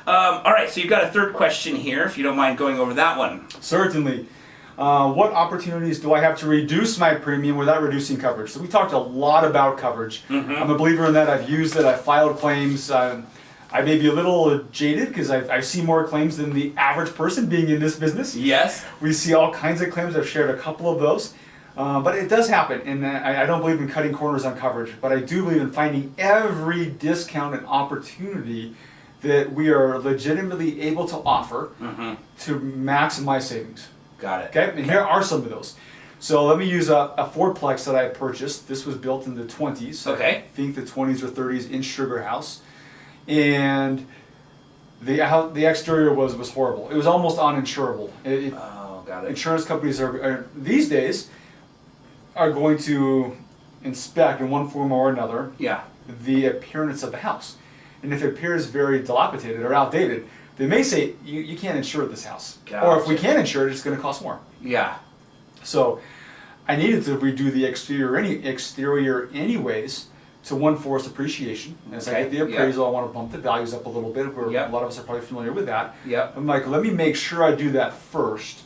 All right, so you've got a third question here, if you don't mind going over that one. Certainly. What opportunities do I have to reduce my premium without reducing coverage? So we talked a lot about coverage. I'm a believer in that. I've used it. I've filed claims. I may be a little jaded because I see more claims than the average person being in this business. Yes. We see all kinds of claims. I've shared a couple of those. But it does happen, and I don't believe in cutting corners on coverage, but I do believe in finding every discount and opportunity that we are legitimately able to offer to maximize savings. Got it. Okay, and here are some of those. So let me use a fourplex that I purchased. This was built in the 20s. Okay. I think the 20s or 30s in Sugar House. And the exterior was horrible. It was almost uninsurable. Oh, got it. Insurance companies are these days are going to inspect in one form or another the appearance of the house. And if it appears very dilapidated or outdated, they may say, you can't insure this house. Gotcha. Or if we can insure it, it's going to cost more. Yeah. So I needed to redo the exterior anyways to 1/4 appreciation. As I get the appraisal, I want to bump the values up a little bit. A lot of us are probably familiar with that. I'm like, let me make sure I do that first,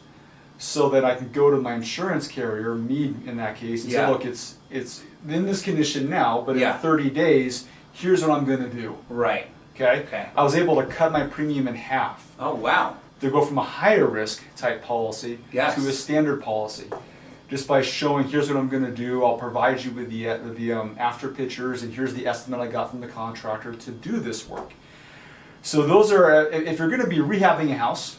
so that I can go to my insurance carrier, me in that case, and say, look, it's in this condition now, but in 30 days, here's what I'm going to do. Right. Okay? I was able to cut my premium in half. Oh, wow. To go from a higher risk type policy to a standard policy. Just by showing, here's what I'm going to do, I'll provide you with the after pictures, and here's the estimate I got from the contractor to do this work. So those are, if you're going to be rehabbing a house,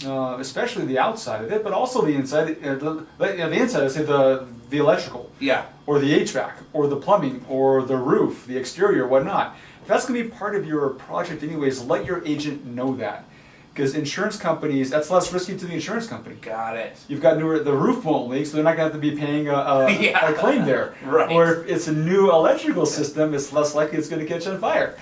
especially the outside of it, but also the inside. The inside, say the electrical, or the HVAC, or the plumbing, or the roof, the exterior, whatnot. If that's going to be part of your project, anyways, let your agent know that, because insurance companies, that's less risky to the insurance company. Got it. You've got the roof won't leak, so they're not going to have to be paying a claim there. Right. Or if it's a new electrical system, it's less likely it's going to catch on fire.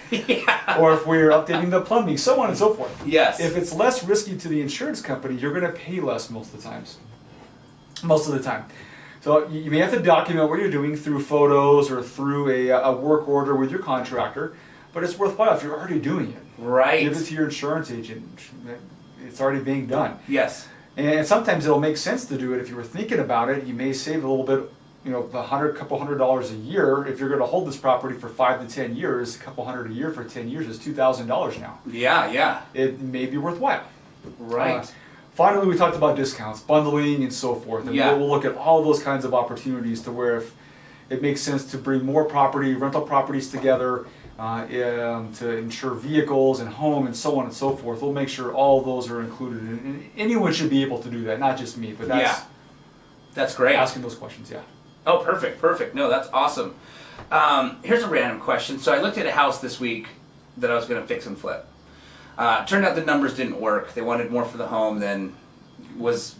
Or if we're updating the plumbing, so on and so forth. Yes. If it's less risky to the insurance company, you're going to pay less most of the times. Most of the time. So you may have to document what you're doing through photos or through a work order with your contractor, but it's worthwhile if you're already doing it. Right. Give it to your insurance agent. It's already being done. Yes. And sometimes it'll make sense to do it if you were thinking about it. You may save a little bit, couple $100 a year. If you're going to hold this property for 5 to 10 years, a couple $100 a year for 10 years is $2,000 now. Yeah. It may be worthwhile. Right. Finally, we talked about discounts, bundling, and so forth. And we'll look at all those kinds of opportunities to where if it makes sense to bring more rental properties together, to insure vehicles and home and so on and so forth. We'll make sure all those are included. And anyone should be able to do that, not just me. But that's great. Asking those questions, Oh, perfect. No, that's awesome. Here's a random question. So I looked at a house this week that I was going to fix and flip. Turned out the numbers didn't work. They wanted more for the home than was,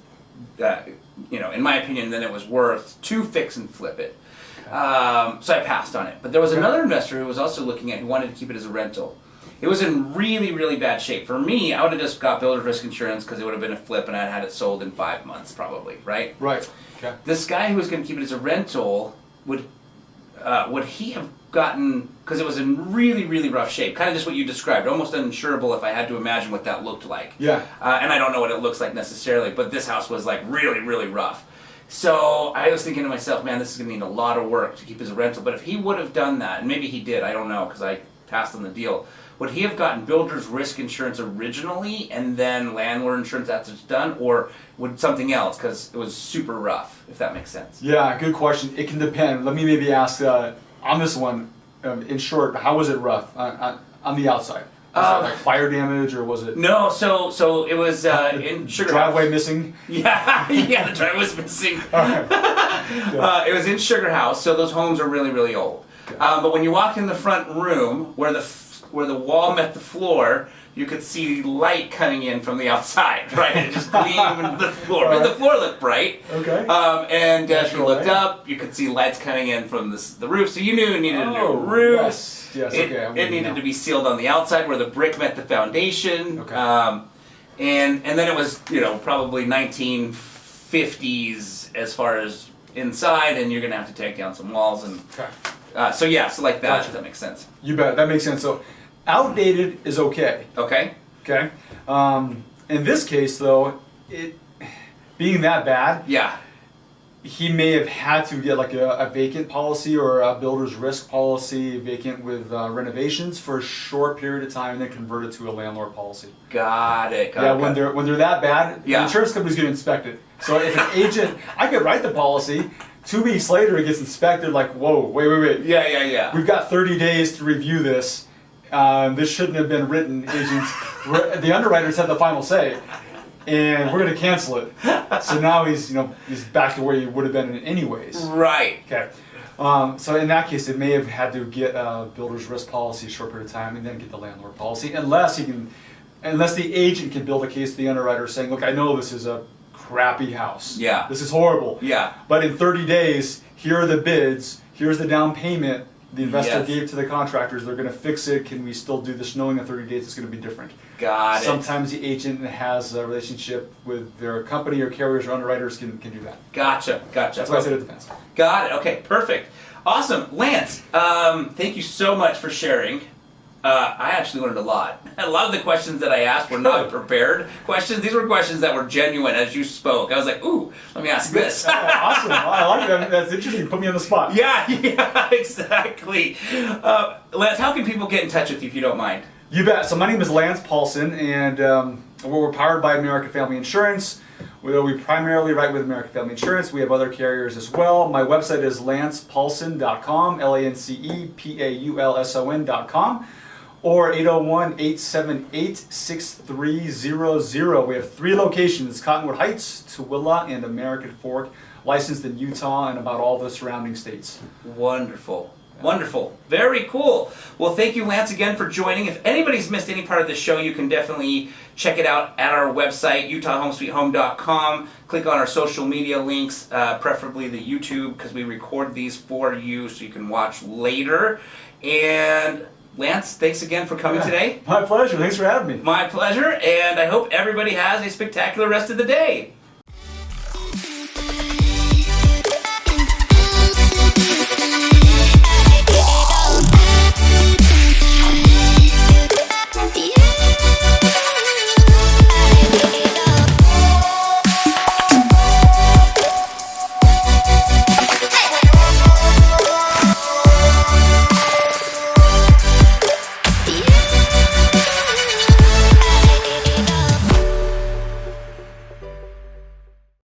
in my opinion, than it was worth to fix and flip it. So I passed on it. But there was another investor who was also looking at it, who wanted to keep it as a rental. It was in really, really bad shape. For me, I would have just got builder's risk insurance because it would have been a flip and I'd had it sold in 5 months probably, right? Right. Okay. This guy who was going to keep it as a rental, would he have gotten, because it was in really, really rough shape, kind of just what you described, almost uninsurable if I had to imagine what that looked like. Yeah. And I don't know what it looks like necessarily, but this house was like really, really rough. So I was thinking to myself, man, this is going to need a lot of work to keep as a rental. But if he would have done that, and maybe he did, I don't know, because I passed on the deal, would he have gotten builder's risk insurance originally and then landlord insurance after it's done, or would something else, because it was super rough, if that makes sense? Yeah, good question. It can depend. Let me maybe ask on this one, in short, how was it rough on the outside? Was it like fire damage, or was it? No, so it was in Sugar driveway House. Missing? Yeah, the driveway was missing. It was in Sugar House, so those homes are really, really old. But when you walked in the front room, where the wall met the floor, you could see light coming in from the outside, right? It just gleamed the floor. But the floor looked bright. Okay. And as you looked up, you could see lights coming in from the roof. So you knew it needed a new roof. Yes. It needed to be sealed on the outside where the brick met the foundation. Okay. And then it was, probably 1950s as far as inside, and you're going to have to take down some walls. And so like that, if that makes sense. You bet. That makes sense. So outdated is okay. Okay. Okay. In this case, though, it being that bad, Yeah. he may have had to get like a vacant policy or a builder's risk policy, vacant with renovations for a short period of time, and then convert it to a landlord policy. Got it. Yeah, when they're that bad, the insurance company's going to inspect it. So if an agent, I could write the policy. 2 weeks later, it gets inspected. Like, whoa, wait. Yeah. We've got 30 days to review this. This shouldn't have been written, agents. The underwriters had the final say, and we're going to cancel it. So now he's back to where he would have been anyways. Right. Okay. So in that case, it may have had to get a builder's risk policy a short period of time, and then get the landlord policy, unless the agent can build a case to the underwriter saying, look, I know this is a crappy house. Yeah. This is horrible. Yeah. But in 30 days, here are the bids. Here's the down payment the investor gave to the contractors. They're going to fix it. Can we still do this knowing in 30 days it's going to be different? Got it. Sometimes the agent has a relationship with their company or carriers or underwriters can do that. Gotcha. That's why I said it depends. Got it. Okay, perfect. Awesome. Lance, thank you so much for sharing. I actually learned a lot. A lot of the questions that I asked were not prepared questions. These were questions that were genuine as you spoke. I was like, ooh, let me ask this. Awesome. Well, I like that. That's interesting. Put me on the spot. Yeah, exactly. Lance, how can people get in touch with you if you don't mind? You bet. So my name is Lance Paulson, and we're powered by American Family Insurance. We primarily write with American Family Insurance. We have other carriers as well. My website is lancepaulson.com, LancePaulson.com, or 801-878-6300. We have 3 locations: Cottonwood Heights, Tooele, and American Fork, licensed in Utah and about all the surrounding states. Wonderful. Wonderful. Very cool. Well, thank you, Lance, again for joining. If anybody's missed any part of the show, you can definitely check it out at our website, utahhomesweethome.com. Click on our social media links, preferably the YouTube, because we record these for you so you can watch later. And Lance, thanks again for coming today. My pleasure. Thanks for having me. My pleasure. And I hope everybody has a spectacular rest of the day.